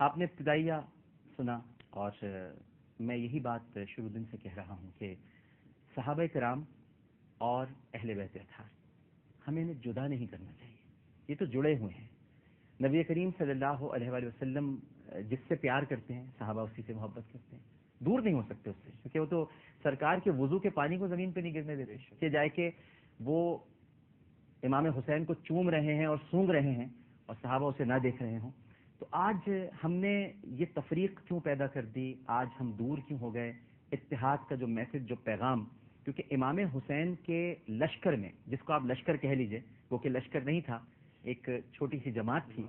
آپ نے ابتدائیہ سنا اور میں یہی بات شروع دن سے کہہ رہا ہوں کہ صحابہ کرام اور اہل بیت اطہار ہمیں انہیں جدا نہیں کرنا چاہیے. یہ تو جڑے ہوئے ہیں. نبی کریم صلی اللہ علیہ وآلہ وسلم جس سے پیار کرتے ہیں صحابہ اسی سے محبت کرتے ہیں. دور نہیں ہو سکتے اس سے, کیونکہ وہ تو سرکار کے وضو کے پانی کو زمین پہ نہیں گرنے دیتے کہ جائے کہ وہ امام حسین کو چوم رہے ہیں اور سونگ رہے ہیں اور صحابہ اسے نہ دیکھ رہے ہوں. تو آج ہم نے یہ تفریق کیوں پیدا کر دی, آج ہم دور کیوں ہو گئے؟ اتحاد کا جو میسج, جو پیغام, کیونکہ امام حسین کے لشکر میں, جس کو آپ لشکر کہہ لیجئے, وہ کہ لشکر نہیں تھا, ایک چھوٹی سی جماعت تھی,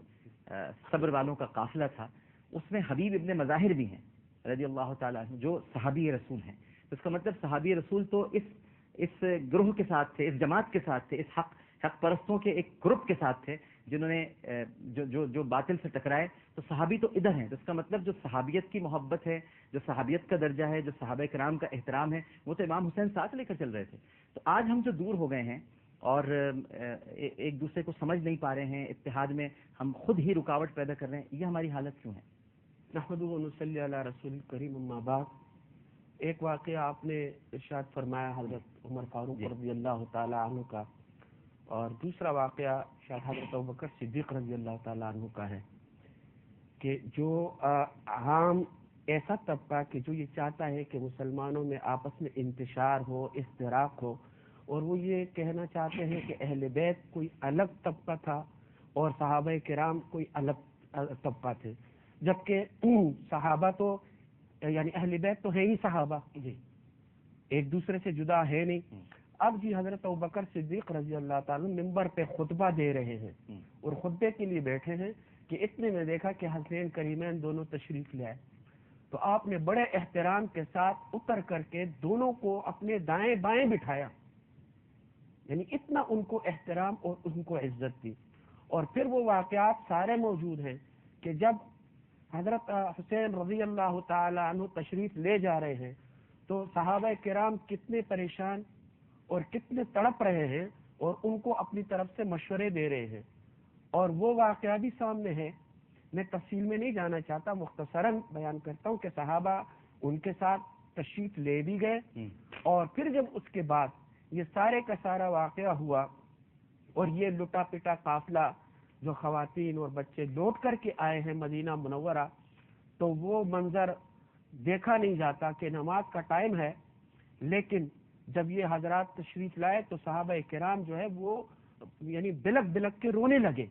صبر والوں کا قافلہ تھا, اس میں حبیب ابن مظاہر بھی ہیں رضی اللہ تعالیٰ عنہ, جو صحابی رسول ہیں. تو اس کا مطلب صحابی رسول تو اس گروہ کے ساتھ تھے, اس جماعت کے ساتھ تھے, اس حق پرستوں کے ایک گروپ کے ساتھ تھے جنہوں نے جو باطل سے ٹکرائے. تو صحابی تو ادھر ہیں. تو اس کا مطلب جو صحابیت کی محبت ہے, جو صحابیت کا درجہ ہے, جو صحابہ کرام کا احترام ہے, وہ تو امام حسین ساتھ لے کر چل رہے تھے. تو آج ہم جو دور ہو گئے ہیں اور ایک دوسرے کو سمجھ نہیں پا رہے ہیں, اتحاد میں ہم خود ہی رکاوٹ پیدا کر رہے ہیں, یہ ہماری حالت کیوں ہے؟ نحمدہ و نصلی علی رسول کریم. اما بعد, ایک واقعہ آپ نے ارشاد فرمایا حضرت عمر فاروق رضی اللہ تعالی عنہ کا, اور دوسرا واقعہ شاید حضرت ابوبکر صدیق رضی اللہ تعالی عنہ کا ہے کہ جو عام ایسا طبقہ کہ جو یہ چاہتا ہے کہ مسلمانوں میں آپس میں انتشار ہو, اشتراک ہو, اور وہ یہ کہنا چاہتے ہیں کہ اہل بیت کوئی الگ طبقہ تھا اور صحابہ کرام کوئی الگ طبقہ تھے, جبکہ صحابہ تو یعنی اہل بیت تو ہے ہی صحابہ, جی, ایک دوسرے سے جدا ہے نہیں. اب جی حضرت ابوبکر صدیق رضی اللہ تعالیٰ ممبر پہ خطبہ دے رہے ہیں اور خطبے کے لیے بیٹھے ہیں کہ اتنے میں دیکھا کہ حسین کریمین دونوں تشریف لے آئے. تو آپ نے بڑے احترام کے ساتھ اتر کر کے دونوں کو اپنے دائیں بائیں بٹھایا, یعنی اتنا ان کو احترام اور ان کو عزت دی. اور پھر وہ واقعات سارے موجود ہیں کہ جب حضرت حسین رضی اللہ تعالی عنہ تشریف لے جا رہے ہیں تو صحابہ کرام کتنے پریشان اور کتنے تڑپ رہے ہیں اور ان کو اپنی طرف سے مشورے دے رہے ہیں. اور وہ واقعہ بھی سامنے ہے, میں تفصیل میں نہیں جانا چاہتا, مختصراً بیان کرتا ہوں کہ صحابہ ان کے ساتھ تشریف لے بھی گئے. اور پھر جب اس کے بعد یہ سارے کا سارا واقعہ ہوا اور یہ لٹا پٹا قافلہ جو خواتین اور بچے لوٹ کر کے آئے ہیں مدینہ منورہ, تو وہ منظر دیکھا نہیں جاتا کہ نماز کا ٹائم ہے, لیکن جب یہ حضرات تشریف لائے تو صحابہ کرام جو ہے وہ یعنی بلک بلک کے رونے لگے,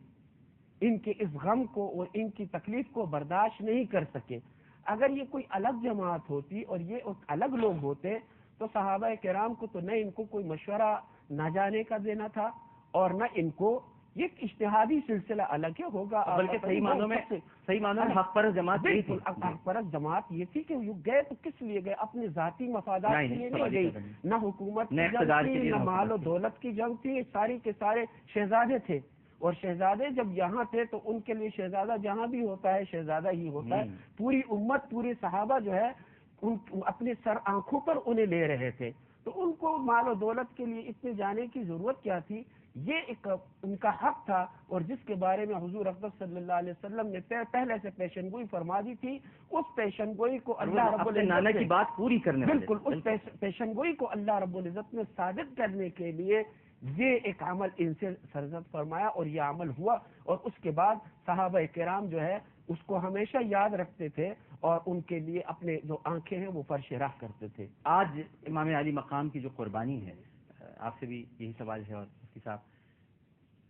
ان کے اس غم کو اور ان کی تکلیف کو برداشت نہیں کر سکے. اگر یہ کوئی الگ جماعت ہوتی اور یہ الگ لوگ ہوتے تو صحابہ کرام کو تو نہ ان کو کوئی مشورہ نہ جانے کا دینا تھا اور نہ ان کو یہ اجتہادی سلسلہ الگ ہی ہوگا, بلکہ صحیح معنوں میں حق پرست جماعت یہی تھی. حق پرست جماعت یہ تھی کہ گئے تو کس لیے گئے, اپنے ذاتی مفادات کے لیے نہیں گئی, نہ حکومت کی جنگ تھی, نہ مال و دولت کی جنگ تھی. ساری کے سارے شہزادے تھے, اور شہزادے جب یہاں تھے تو ان کے لیے شہزادہ جہاں بھی ہوتا ہے شہزادہ ہی ہوتا ہے. پوری امت, پوری صحابہ جو ہے اپنے سر آنکھوں پر انہیں لے رہے تھے, تو ان کو مال و دولت کے لیے اتنے جانے کی ضرورت کیا تھی؟ یہ ایک ان کا حق تھا, اور جس کے بارے میں حضور اقدس صلی اللہ علیہ وسلم نے پہلے سے پیشن گوئی فرما دی تھی. اس پیشن گوئی کو اللہ رب العزت کی بات پوری کرنے, بالکل اس پیشن گوئی کو اللہ رب العزت نے ثابت کرنے کے لیے یہ ایک عمل ان سے سرزد فرمایا, اور یہ عمل ہوا. اور اس کے بعد صحابہ کرام جو ہے اس کو ہمیشہ یاد رکھتے تھے اور ان کے لیے اپنے جو آنکھیں ہیں وہ فرش راہ کرتے تھے. آج امام علی مقام کی جو قربانی ہے, آپ سے بھی یہی سوال ہے, اور مفتی صاحب,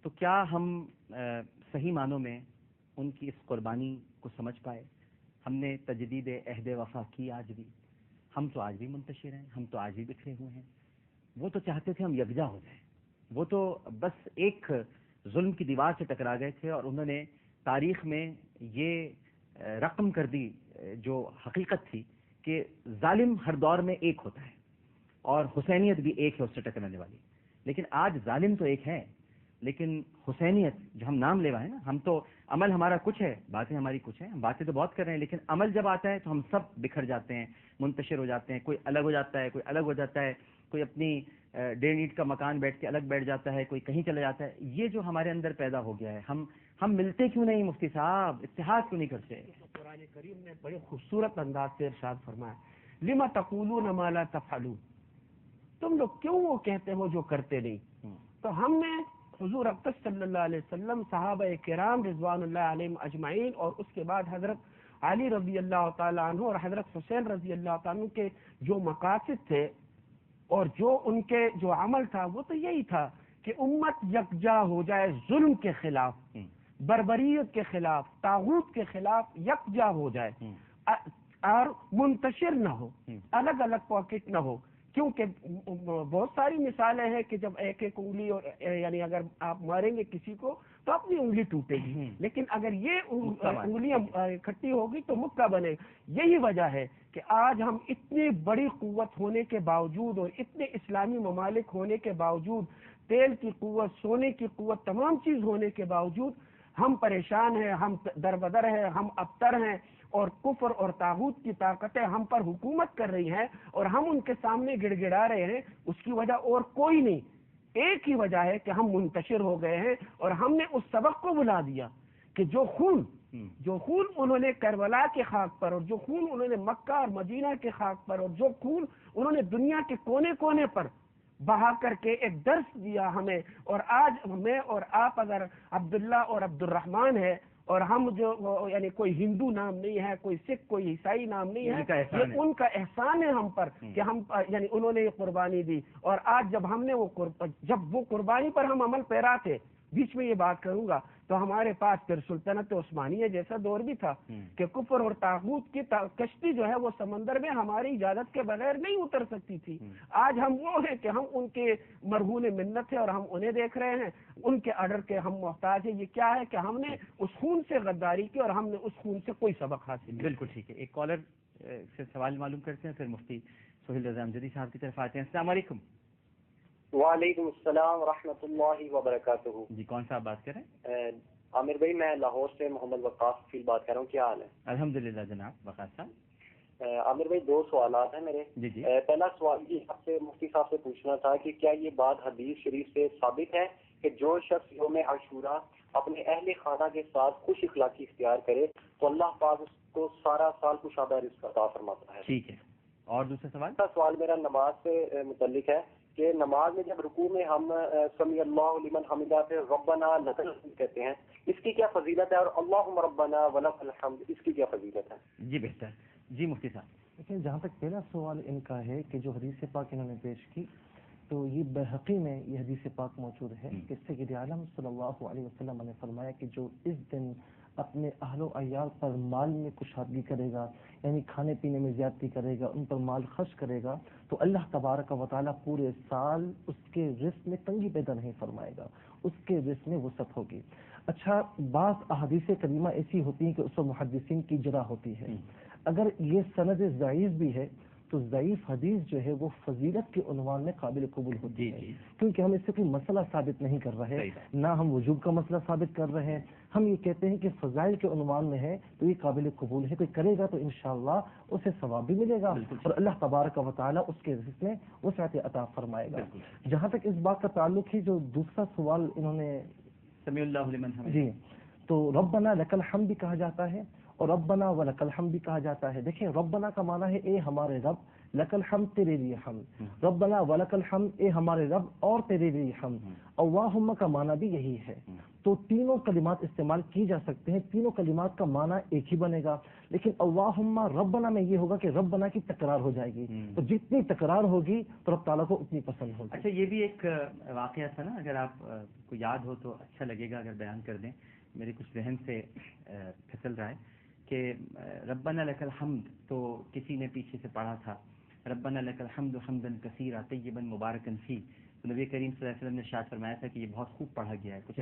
تو کیا ہم صحیح معنوں میں ان کی اس قربانی کو سمجھ پائے؟ ہم نے تجدید عہد وفا کی آج بھی, ہم تو آج بھی منتشر ہیں, ہم تو آج بھی بکھرے ہوئے ہیں. وہ تو چاہتے تھے ہم یکجا ہو جائیں, وہ تو بس ایک ظلم کی دیوار سے ٹکرا گئے تھے, اور انہوں نے تاریخ میں یہ رقم کر دی جو حقیقت تھی کہ ظالم ہر دور میں ایک ہوتا ہے اور حسینیت بھی ایک ہے اس سے ٹکرانے والی. لیکن آج ظالم تو ایک ہے, لیکن حسینیت جو ہم نام لیوا ہے نا, ہم تو عمل ہمارا کچھ ہے, باتیں ہماری کچھ ہیں, ہم باتیں تو بہت کر رہے ہیں, لیکن عمل جب آتا ہے تو ہم سب بکھر جاتے ہیں, منتشر ہو جاتے ہیں. کوئی الگ ہو جاتا ہے, کوئی الگ ہو جاتا ہے, کوئی اپنی 1.5 اینٹ کا مکان بیٹھ کے الگ بیٹھ جاتا ہے, کوئی کہیں چلا جاتا ہے. یہ جو ہمارے اندر پیدا ہو گیا ہے, ہم ملتے کیوں نہیں مفتی صاحب، اتحاد کیوں نہیں کرتے؟ قرآن کریم نے بڑے خوبصورت انداز سے ارشاد فرمایا، لما تقولون ما لا تفعلون، تم لوگ کیوں وہ کہتے ہو جو کرتے نہیں؟ تو ہم نے حضور اقدس صلی اللہ علیہ وسلم، صحابہ کرام رضوان اللہ علیہم اجمعین، اور اس کے بعد حضرت علی رضی اللہ تعالیٰ عنہ اور حضرت حسین رضی اللہ تعالیٰ عنہ کے جو مقاصد تھے اور جو ان کے جو عمل تھا، وہ تو یہی تھا کہ امت یکجا ہو جائے، ظلم کے خلاف، بربریت کے خلاف، طاغوت کے خلاف یکجا ہو جائے اور منتشر نہ ہو، الگ الگ پاکٹ نہ ہو. کیونکہ بہت ساری مثالیں ہیں کہ جب ایک ایک انگلی، اور یعنی اگر آپ ماریں گے کسی کو تو اپنی انگلی ٹوٹے گی، لیکن اگر یہ انگلیاں اکٹھی ہوگی تو مکہ بنے گا. یہی وجہ ہے کہ آج ہم اتنی بڑی قوت ہونے کے باوجود اور اتنے اسلامی ممالک ہونے کے باوجود، تیل کی قوت، سونے کی قوت، تمام چیز ہونے کے باوجود ہم پریشان ہیں، ہم دربدر ہیں، ہم ابتر ہیں، اور کفر اور طاغوت کی طاقتیں ہم پر حکومت کر رہی ہیں اور ہم ان کے سامنے گڑ گڑا رہے ہیں. اس کی وجہ اور کوئی نہیں، ایک ہی وجہ ہے کہ ہم منتشر ہو گئے ہیں اور ہم نے اس سبق کو بلا دیا کہ جو خون انہوں نے کربلا کے خاک پر، اور جو خون انہوں نے مکہ اور مدینہ کے خاک پر، اور جو خون انہوں نے دنیا کے کونے کونے پر بہا کر کے ایک درس دیا ہمیں، اور آج میں اور آپ اگر عبداللہ اور عبد الرحمن ہے، اور ہم جو یعنی کوئی ہندو نام نہیں ہے، کوئی سکھ، کوئی عیسائی نام نہیں ہے، یہ ان کا احسان ہے ہم پر کہ ہم یعنی انہوں نے یہ قربانی دی. اور آج جب ہم نے جب وہ قربانی پر ہم عمل پیرا تھے، بیچ میں یہ بات کروں گا، تو ہمارے پاس پھر سلطنت عثمانیہ جیسا دور بھی تھا کہ کفر اور طاغوت کی کشتی جو ہے وہ سمندر میں ہماری اجازت کے بغیر نہیں اتر سکتی تھی. آج ہم وہ ہیں کہ ہم ان کے مرہون منت ہیں اور ہم انہیں دیکھ رہے ہیں، ان کے آرڈر کے ہم محتاج ہیں. یہ کیا ہے کہ ہم نے اس خون سے غداری کی اور ہم نے اس خون سے کوئی سبق حاصل نہیں. بالکل ٹھیک ہے. ایک کالر سے سوال معلوم کرتے ہیں، پھر مفتی سہیل رضا امجدی صاحب کی طرف آتے ہیں. السلام علیکم. وعلیکم السلام ورحمۃ اللہ وبرکاتہ. جی کون صاحب بات کر رہے ہیں؟ عامر بھائی، میں لاہور سے محمد وقاص فیل بات کر رہا ہوں. کیا حال ہے؟ الحمدللہ جناب وقاص صاحب. عامر بھائی، دو سوالات ہیں میرے. جی. پہلا سوال یہ آپ سے مفتی صاحب سے پوچھنا تھا کہ کیا یہ بات حدیث شریف سے ثابت ہے کہ جو شخص یوم عاشورہ اپنے اہل خانہ کے ساتھ خوش اخلاقی اختیار کرے تو اللہ پاک اس کو سارا سال کشادہ رزق عطا فرماتا ہے؟ ٹھیک ہے. اور دوسرا سوال میرا نماز سے متعلق ہے کہ نماز میں جب رکوع میں ہم سمی اللہ لمن حمدہ پہ ربنا لک الحمد کہتے ہیں، اس کی کیا فضیلت ہے؟ اور اللہم ربنا ولک الحمد، اس کی کیا فضیلت ہے؟ جی بہتر. جی مفتی صاحب. لیکن جہاں تک پہلا سوال ان کا ہے کہ جو حدیث پاک انہوں نے پیش کی، تو یہ بحقی میں یہ حدیث پاک موجود ہے کہ سید عالم صلی اللہ علیہ وسلم نے فرمایا کہ جو اس دن اپنے اہل و عیال پر مال میں کشادگی کرے گا، یعنی کھانے پینے میں زیادتی کرے گا، ان پر مال خرچ کرے گا، تو اللہ تبارک و تعالیٰ پورے سال اس کے رزق میں تنگی پیدا نہیں فرمائے گا، اس کے رزق میں وسعت ہوگی. اچھا، بعض احادیث کریمہ ایسی ہوتی ہیں کہ اس پر محدثین کی جرح ہوتی ہے. اگر یہ سند ضعیف بھی ہے تو ضعیف حدیث جو ہے وہ فضیلت کے عنوان میں قابل قبول ہوتی ہے، کیونکہ ہم اس سے کوئی مسئلہ ثابت نہیں کر رہے، نہ ہم وجوب کا مسئلہ ثابت کر رہے ہیں. ہم یہ کہتے ہیں کہ فضائل کے عنوان میں ہے تو یہ قابل قبول ہے، کوئی کرے گا تو انشاءاللہ اسے ثواب بھی ملے گا اور اللہ تبارک و تعالیٰ اس کے رزق میں وسعت عطا فرمائے گا. جہاں تک اس بات کا تعلق ہے جو دوسرا سوال انہوں نے سمیع اللہ لمن حمدہ، جی، تو ربنا لک الحمد بھی کہا جاتا ہے اور ربنا ولک الحمد بھی کہا جاتا ہے. دیکھیں، ربنا کا معنی ہے اے ہمارے رب، لک الحمد تیرے لیے حمد، ربنا ولک الحمد اے ہمارے رب اور تیرے لیے حمد. اللہم کا معنی بھی یہی ہے. تو تینوں کلمات استعمال کی جا سکتے ہیں، تینوں کلمات کا معنی ایک ہی بنے گا، لیکن اللہم ربنا میں یہ ہوگا کہ ربنا کی تکرار ہو جائے گی، تو جتنی تکرار ہوگی تو رب تعالیٰ کو اتنی پسند ہوگی. اچھا، یہ بھی ایک واقعہ تھا نا، اگر آپ کو یاد ہو تو اچھا لگے گا اگر بیان کر دیں. میرے کچھ ذہن سے پھسل رہا ہے کہ ربنا لک الحمد تو کسی نے پیچھے سے پڑھا تھا ربنا لک الحمد حمدا کثیرا طیبا مبارکا فیہ، تو نبی کریم صلی اللہ علیہ وسلم نے ارشاد فرمایا تھا کہ یہ بہت خوب پڑھا گیا ہے. کچھ